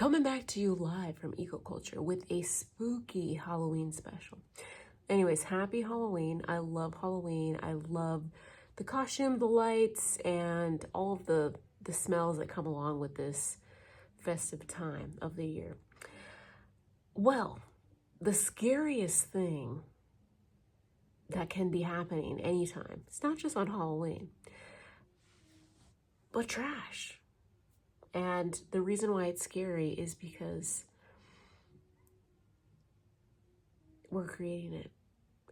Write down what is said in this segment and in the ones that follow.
coming back to you live from Ecoculture with a spooky Halloween special. Anyways, happy Halloween. I love Halloween. I love the costume, the lights, and all of the smells that come along with this festive time of the year. Well, the scariest thing that can be happening anytime, it's not just on Halloween, but trash. And the reason why it's scary is because we're creating it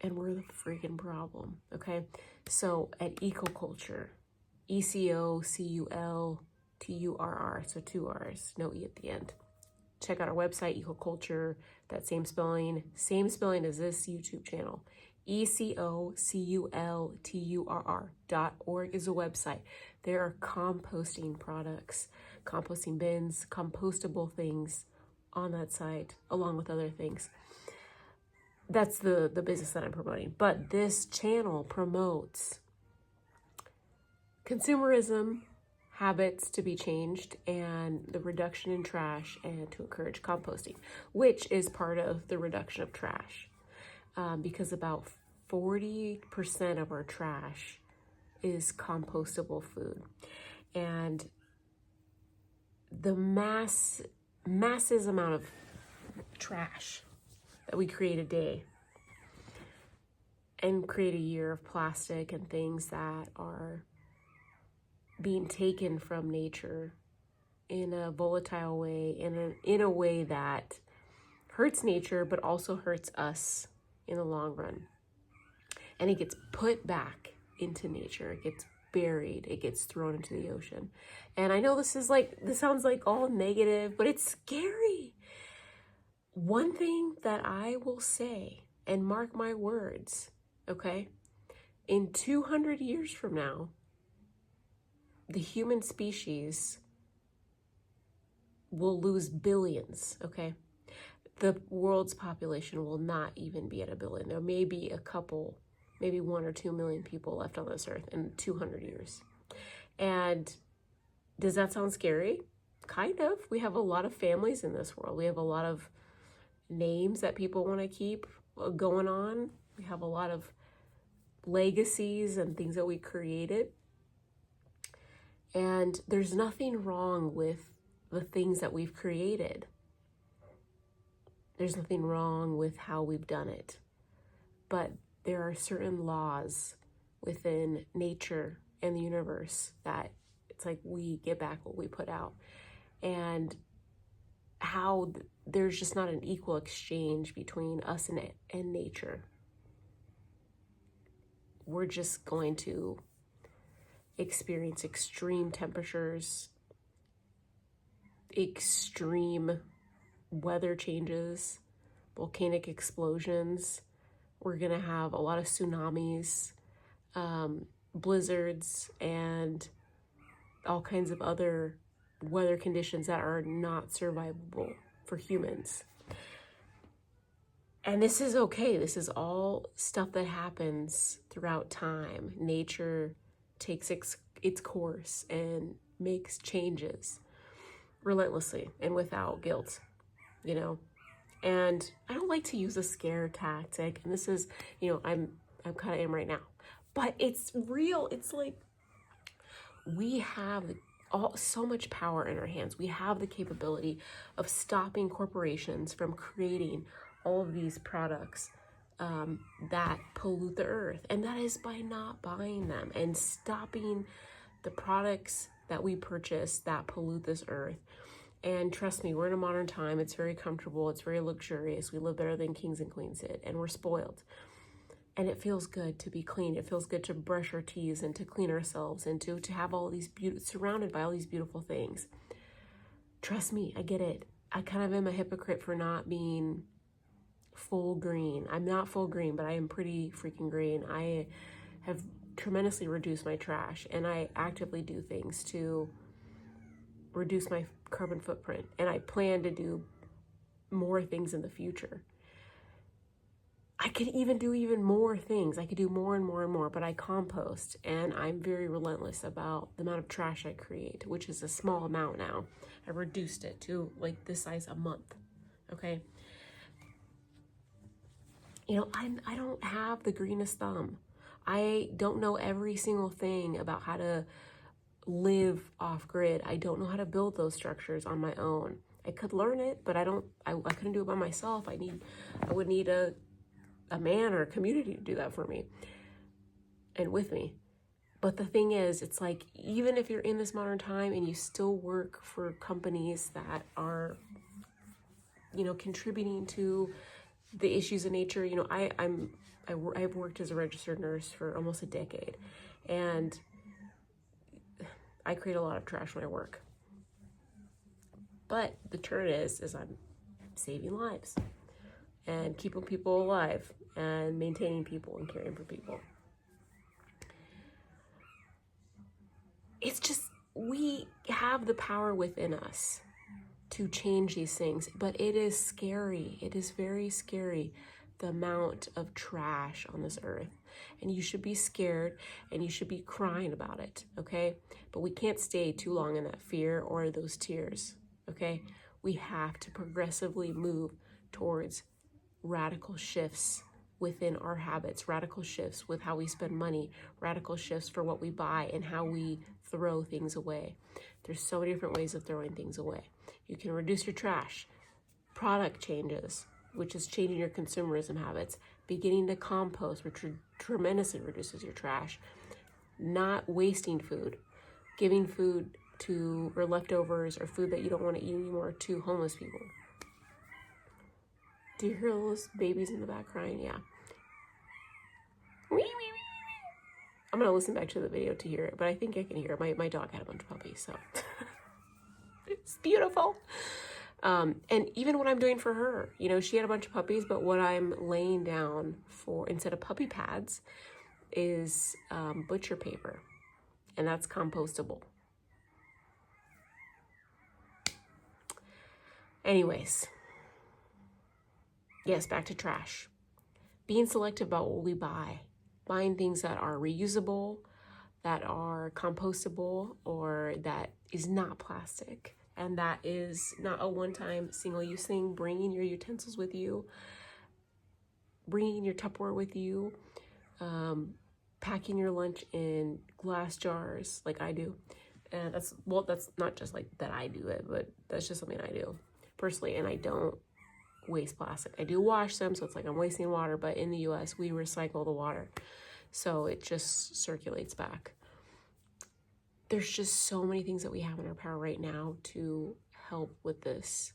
and we're the freaking problem, okay? So at Ecoculture, ECOCULTURR, so 2 R's, no E at the end. Check out our website, Ecoculture, that same spelling as this YouTube channel. ECOCULTURR.org is a website. There are composting products, composting bins, compostable things on that site, along with other things. That's the business that I'm promoting. But this channel promotes consumerism, habits to be changed, and the reduction in trash, and to encourage composting, which is part of the reduction of trash. Because about 40% of our trash is compostable food. And the massive amount of trash that we create a day and create a year of plastic and things that are being taken from nature in a volatile way, in a way that hurts nature, but also hurts us in the long run. And it gets put back into nature. It gets buried. It gets thrown into the ocean. And I know this sounds like all negative, but it's scary. One thing that I will say, and mark my words, okay? In 200 years from now, the human species will lose billions, okay? The world's population will not even be at 1 billion. There may be a couple, maybe 1 or 2 million people left on this earth in 200 years. And does that sound scary? Kind of. We have a lot of families in this world. We have a lot of names that people want to keep going on. We have a lot of legacies and things that we created. And there's nothing wrong with the things that we've created. There's nothing wrong with how we've done it. But there are certain laws within nature and the universe that it's like we get back what we put out. And how there's just not an equal exchange between us and nature. We're just going to experience extreme temperatures, extreme weather changes, volcanic explosions. We're going to have a lot of tsunamis, blizzards, and all kinds of other weather conditions that are not survivable for humans. And this is okay. This is all stuff that happens throughout time. Nature takes its course and makes changes relentlessly and without guilt, you know. And I don't like to use a scare tactic, and this is, you know, I'm kind of am right now, but it's real. It's like we have so much power in our hands. We have the capability of stopping corporations from creating all of these products that pollute the earth. And that is by not buying them and stopping the products that we purchase that pollute this earth. And trust me, we're in a modern time. It's very comfortable. It's very luxurious. We live better than kings and queens did, and we're spoiled. And it feels good to be clean. It feels good to brush our teeth and to clean ourselves and to have all these surrounded by all these beautiful things. Trust me, I get it. I kind of am a hypocrite for not being full green. I'm not full green, but I am pretty freaking green. I have tremendously reduced my trash, and I actively do things to reduce my carbon footprint. And I plan to do more things in the future. I could even do even more things. I could do more and more and more, but I compost, and I'm very relentless about the amount of trash I create, which is a small amount now. I reduced it to like this size a month, okay? You know, I don't have the greenest thumb. I don't know every single thing about how to live off grid. I don't know how to build those structures on my own. I could learn it, but I couldn't do it by myself. I would need a man or a community to do that for me and with me. But the thing is, it's like, even if you're in this modern time and you still work for companies that are, you know, contributing to the issues of nature, you know, I've worked as a registered nurse for almost a decade, and I create a lot of trash when I work. But the turn is I'm saving lives and keeping people alive and maintaining people and caring for people. It's just, we have the power within us to change these things, but it is scary. It is very scary, the amount of trash on this earth. And you should be scared and you should be crying about it, okay? But we can't stay too long in that fear or those tears, okay? We have to progressively move towards radical shifts within our habits, radical shifts with how we spend money, radical shifts for what we buy and how we throw things away. There's so many different ways of throwing things away. You can reduce your trash, product changes, which is changing your consumerism habits, beginning to compost, which tremendously reduces your trash, not wasting food, giving food to, or leftovers or food that you don't want to eat anymore, to homeless people. Do you hear those babies in the back crying? Yeah. I'm going to listen back to the video to hear it, but I think I can hear it. My dog had a bunch of puppies, so it's beautiful. And even what I'm doing for her, you know, she had a bunch of puppies, but what I'm laying down for, instead of puppy pads, is butcher paper, and that's compostable. Anyways, yes, back to trash. Being selective about what we buy. Buying things that are reusable, that are compostable, or that is not plastic, and that is not a one-time single-use thing. Bringing your utensils with you, bringing your Tupperware with you, packing your lunch in glass jars like I do. And that's not just like that I do it, but that's just something I do personally, and I don't waste plastic. I do wash them, so it's like I'm wasting water, but in the US we recycle the water, so it just circulates back. There's just so many things that we have in our power right now to help with this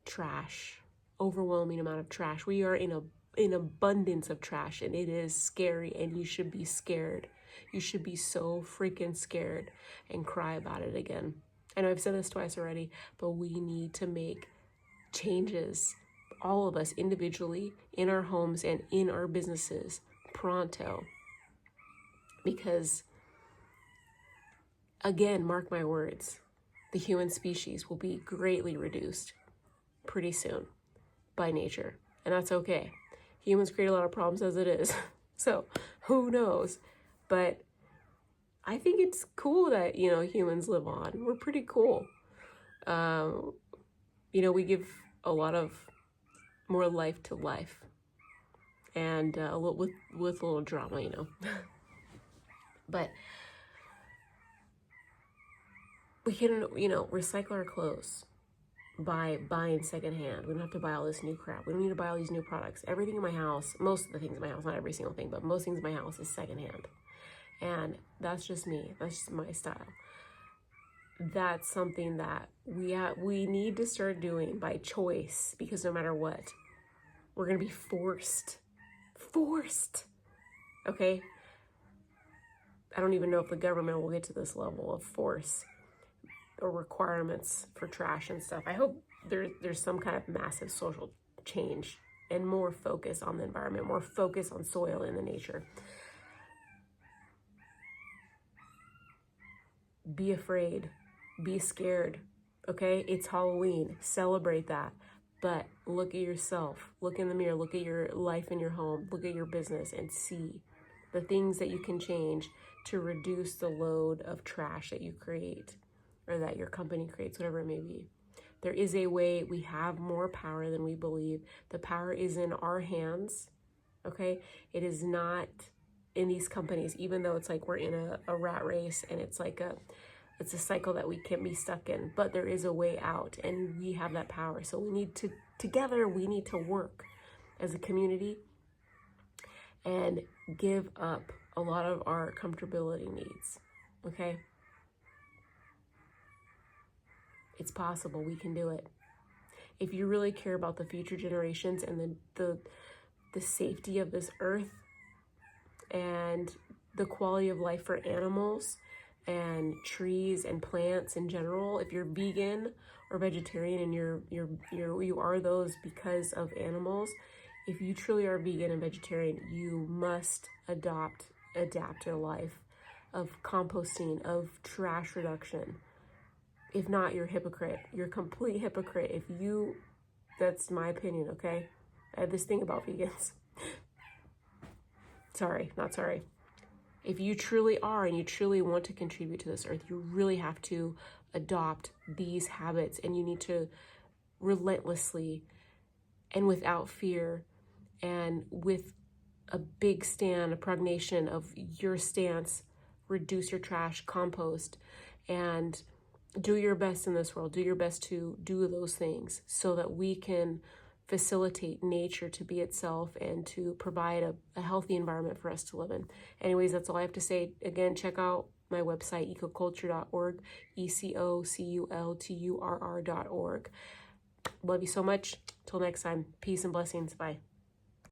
trash, overwhelming amount of trash. We are in an abundance of trash, and it is scary, and you should be scared. You should be so freaking scared and cry about it again. I know I've said this twice already, but we need to make changes, all of us individually, in our homes and in our businesses, pronto. Because, again, mark my words, the human species will be greatly reduced pretty soon by nature, and that's okay. Humans create a lot of problems as it is, so who knows? But I think it's cool that, you know, humans live on. We're pretty cool. You know, we give a lot of more life to life, and with a little drama, you know. But we can, you know, recycle our clothes by buying secondhand. We don't have to buy all this new crap. We don't need to buy all these new products. Everything in my house, most of the things in my house, not every single thing, but most things in my house is secondhand. And that's just me. That's just my style. That's something that we need to start doing by choice, because no matter what, we're going to be forced. Okay? I don't even know if the government will get to this level of force or requirements for trash and stuff. I hope there's some kind of massive social change and more focus on the environment, more focus on soil and the nature. Be afraid. Be scared. Okay? It's Halloween. Celebrate that. But look at yourself, look in the mirror, look at your life in your home, look at your business and see the things that you can change to reduce the load of trash that you create or that your company creates, whatever it may be. There is a way. We have more power than we believe. The power is in our hands, okay? It is not in these companies, even though it's like we're in a rat race and it's like it's a cycle that we can't be stuck in, but there is a way out and we have that power. So we need to, together, we need to work as a community and give up a lot of our comfortability needs, okay? It's possible. We can do it. If you really care about the future generations and the safety of this earth and the quality of life for animals and trees and plants in general, if you're vegan or vegetarian and you are those because of animals, if you truly are vegan and vegetarian, you must adapt to a life of composting, of trash reduction. If not, you're a hypocrite. You're a complete hypocrite. That's my opinion, okay? I have this thing about vegans. Sorry, not sorry. If you truly are and you truly want to contribute to this earth, you really have to adopt these habits, and you need to relentlessly and without fear and with a big stand, a prognation of your stance, reduce your trash, compost, and do your best in this world. Do your best to do those things so that we can facilitate nature to be itself and to provide a healthy environment for us to live in. Anyways, that's all I have to say. Again, check out my website, ecoculture.org, ecoculturr.org. Love you so much. Till next time, peace and blessings. Bye.